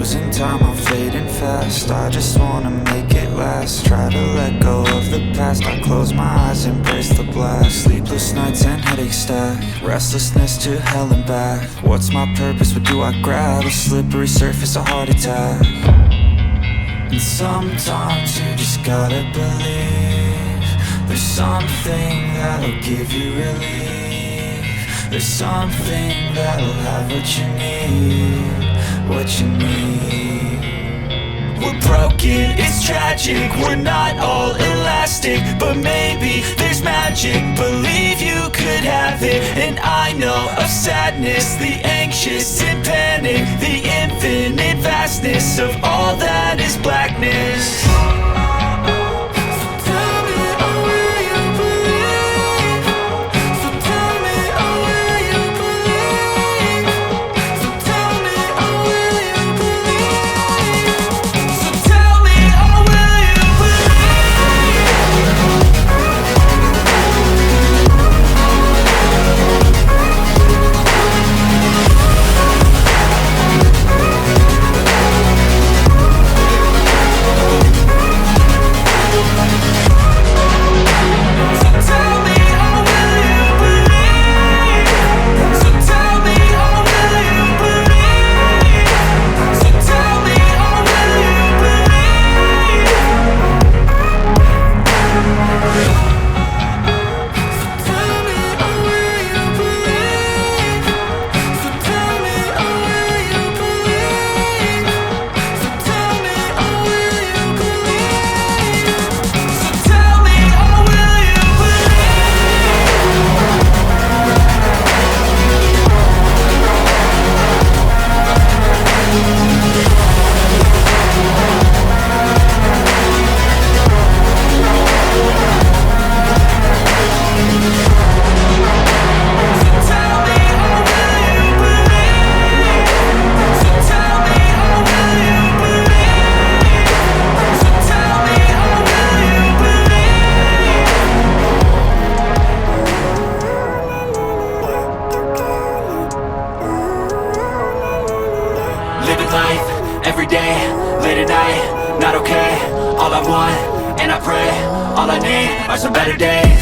losing time, I'm fading fast. I just wanna make it last. Try to let go of the past. I close my eyes, embrace the blast. Sleepless nights and headache stack. Restlessness to hell and back. What's my purpose, what do I grab? A slippery surface, a heart attack. And sometimes you just gotta believe there's something that'll give you relief. There's something that'll have what you need, what you need. We're broken, it's tragic, we're not all elastic, but maybe there's magic. Believe you could have it, and I know of sadness, the anxious and panic, the infinite vastness of all that is blackness.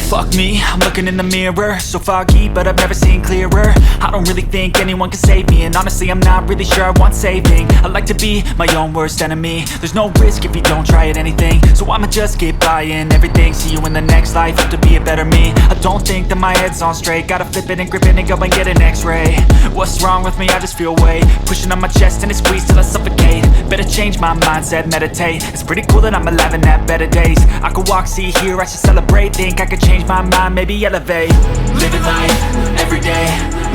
Fuck me, I'm looking in the mirror, so foggy, but I've never seen clearer. I don't really think anyone can save me, and honestly I'm not really sure I want saving. I like to be my own worst enemy. There's no risk if you don't try at anything, so I'ma just keep buying everything. See you in the next life, have to be a better me. I don't think that my head's on straight, gotta flip it and grip it and go and get an x-ray. What's wrong with me? I just feel weight pushing on my chest and it squeezes till I suffocate. Better change my mindset, meditate. It's pretty cool that I'm alive and have better days. I could walk, see, hear, I should celebrate. Think I could change my mind, maybe elevate. Living life, everyday,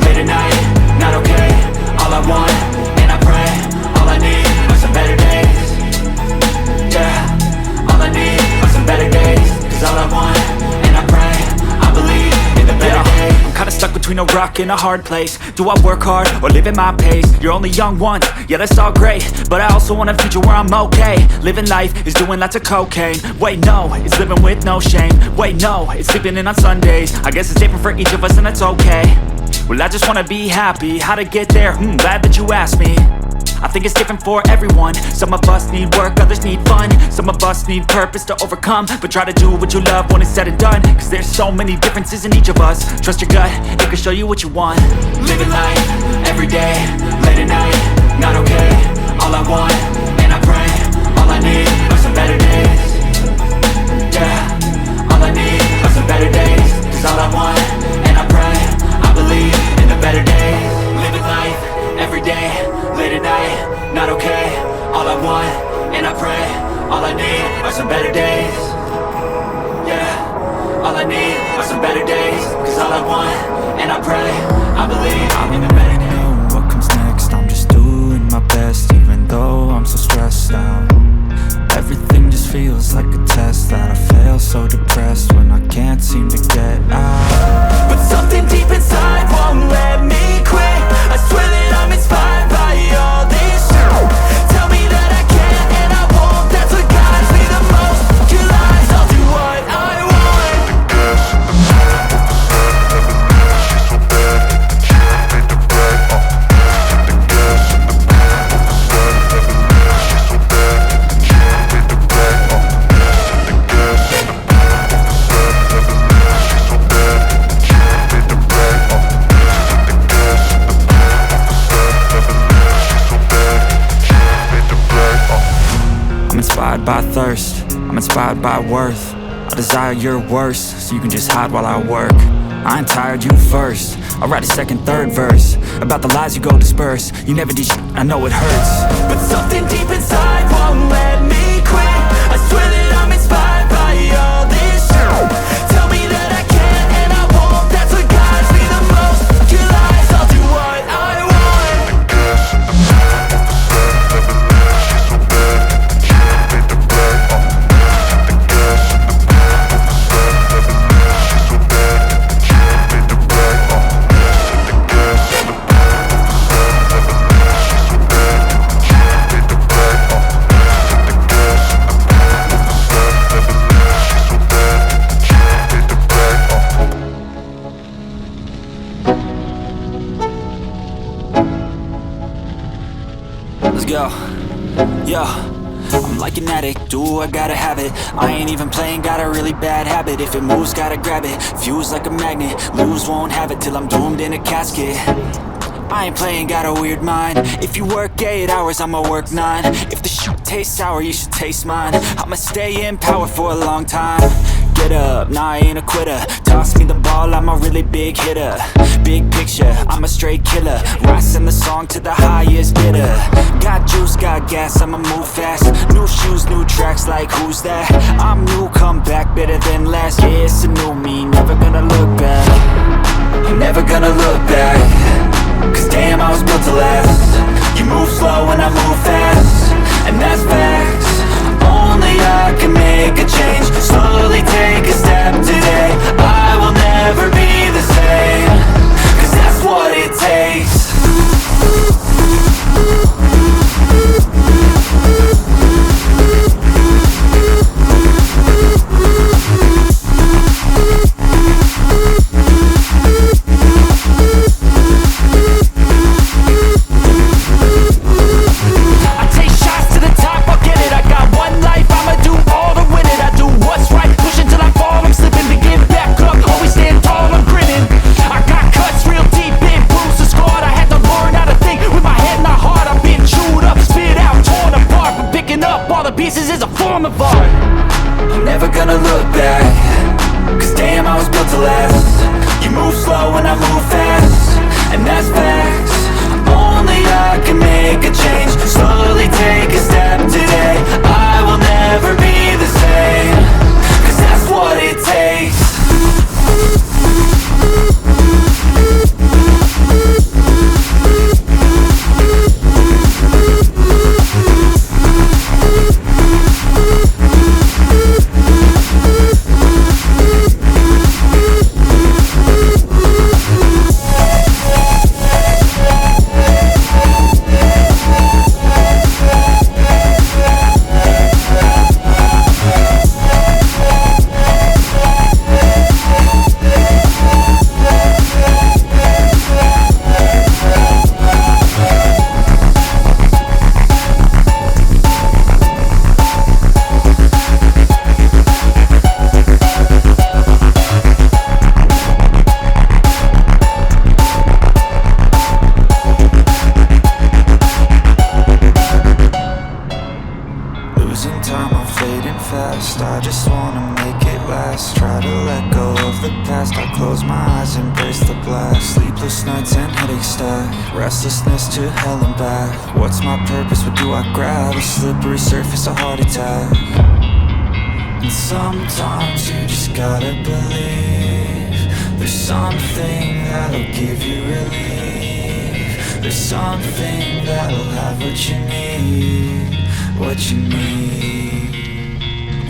late at night, not okay. All I want, and I pray, all I need are some better days. Yeah, all I need are some better days. Cause all I want, and I pray, I believe in the better days. I'm kinda stuck between a rock and a hard place. Do I work hard or live at my pace? You're only young once, yeah that's all great, but I also want a future where I'm okay. Living life is doing lots of cocaine. Wait no, it's living with no shame. Wait no, it's sleeping in on Sundays. I guess it's different for each of us and that's okay. Well I just wanna be happy, how to get there? Glad that you asked me. I think it's different for everyone. Some of us need work, others need fun. Some of us need purpose to overcome. But try to do what you love when it's said and done. Cause there's so many differences in each of us. Trust your gut, it can show you what you want. Living life, everyday, late at night, not okay. All I want, and I pray, all I need are some better days. Yeah, all I need are some better days. Cause all I want, and I pray, I believe in the better days. Living life, everyday, late at night, not okay. All I want, and I pray, all I need are some better days. Yeah, all I need are some better days. Cause all I want, and I pray, I believe in the better days. I don't know what comes next, I'm just doing my best. Even though I'm so stressed out, everything just feels like a test that I fail. So depressed when I can't seem to get out. But something deep inside won't let me quit. I swear that I'm inspired by all this shit. Tell me that I can and I won't. That's what guides me the most. Your lies, I'll do what I want. The gas, the man, never knew she's so bad. Hit the gym, made the brag. inspired by thirst, I'm inspired by worth. I desire your worst, so you can just hide while I work. I ain't tired, you first. I'll write a second, third verse about the lies you go disperse. You never did shit, I know it hurts, but something deep inside won't let me quit. I swear that I'm inspired by all this shit. Tell me that I can and I won't. That's what guides me the most. Your lies, I'll do what I want. Let's go. Yo, I'm like an addict, do I gotta have it. I ain't even playing, got a really bad habit. If it moves, gotta grab it, fuse like a magnet. Lose, won't have it till I'm doomed in a casket. I ain't playing, got a weird mind. If you work 8 hours, I'ma work 9. If the shit tastes sour, you should taste mine. I'ma stay in power for a long time. Get up, nah, I ain't a quitter. Toss me the ball, I'm a really big hitter. Big picture, I'm a straight killer. Rising the song to the highest bidder. Got juice, got gas, I'ma move fast. New shoes, new tracks, like who's that? I'm new, come back, better than last. Yeah, it's a new me, never gonna look back. I'm never gonna look back, cause damn, I was built to last. You move slow and I move fast, and that's facts. Only I can make a change. Slowly take a step today. I will never be the same, cause that's what it takes. Pieces is a form of art. I'm never gonna look back, cause damn, I was built to last. You move slow and I move fast, and that's facts. Only I can make a change. Slowly take a step today. I will never be the same, cause that's what it takes. I just wanna make it last. Try to let go of the past. I close my eyes, embrace the blast. Sleepless nights and headaches stack. Restlessness to hell and back. What's my purpose? What do I grab? A slippery surface, a heart attack. And sometimes you just gotta believe there's something that'll give you relief. There's something that'll have what you need. What you need.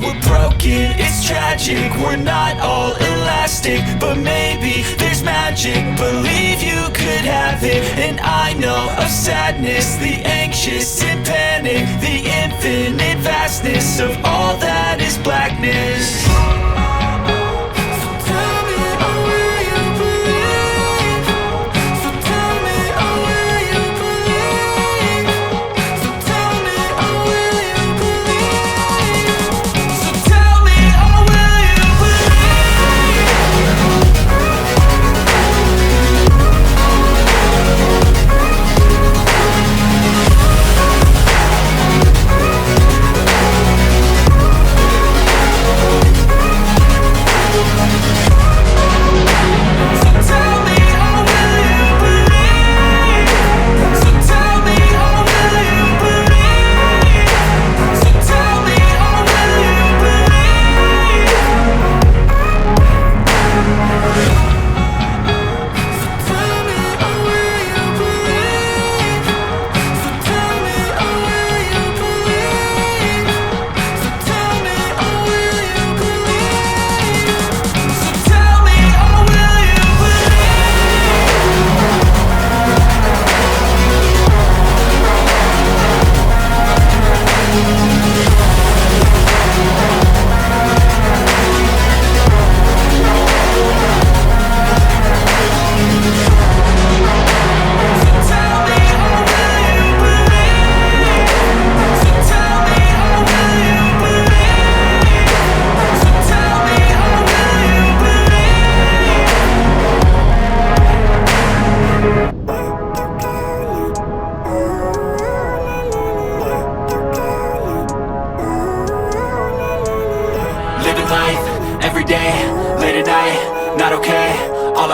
We're broken, it's tragic, we're not all elastic, but maybe there's magic, believe you could have it. And I know of sadness, the anxious and panic, the infinite vastness of all that is blackness.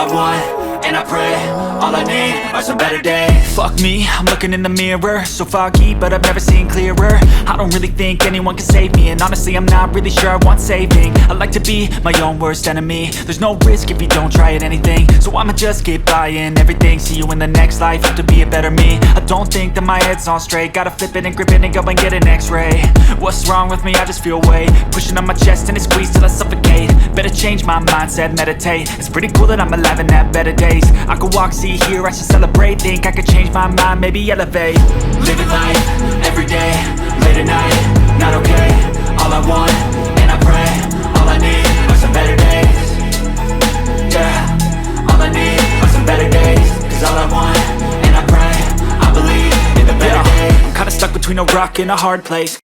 I want, and I pray, all I need are some better days. Fuck me, I'm looking in the mirror, so foggy, but I've never seen clearer. I don't really think anyone can save me, and honestly I'm not really sure I want saving. I like to be my own worst enemy. There's no risk if you don't try at anything, so I'ma just keep buying everything. See you in the next life, have to be a better me. I don't think that my head's on straight, gotta flip it and grip it and go and get an x-ray. What's wrong with me? I just feel weight pushing on my chest and it squeezes till I suffocate. Better change my mindset, meditate. It's pretty cool that I'm alive and have better days. I could walk, see, hear, I should celebrate. Think I could change my mind, maybe elevate. Living life, everyday, late at night, not okay. All I want, and I pray, all I need are some better days. Yeah, all I need are some better days. Cause all I want, and I pray, I believe in the better days. I'm kinda stuck between a rock and a hard place.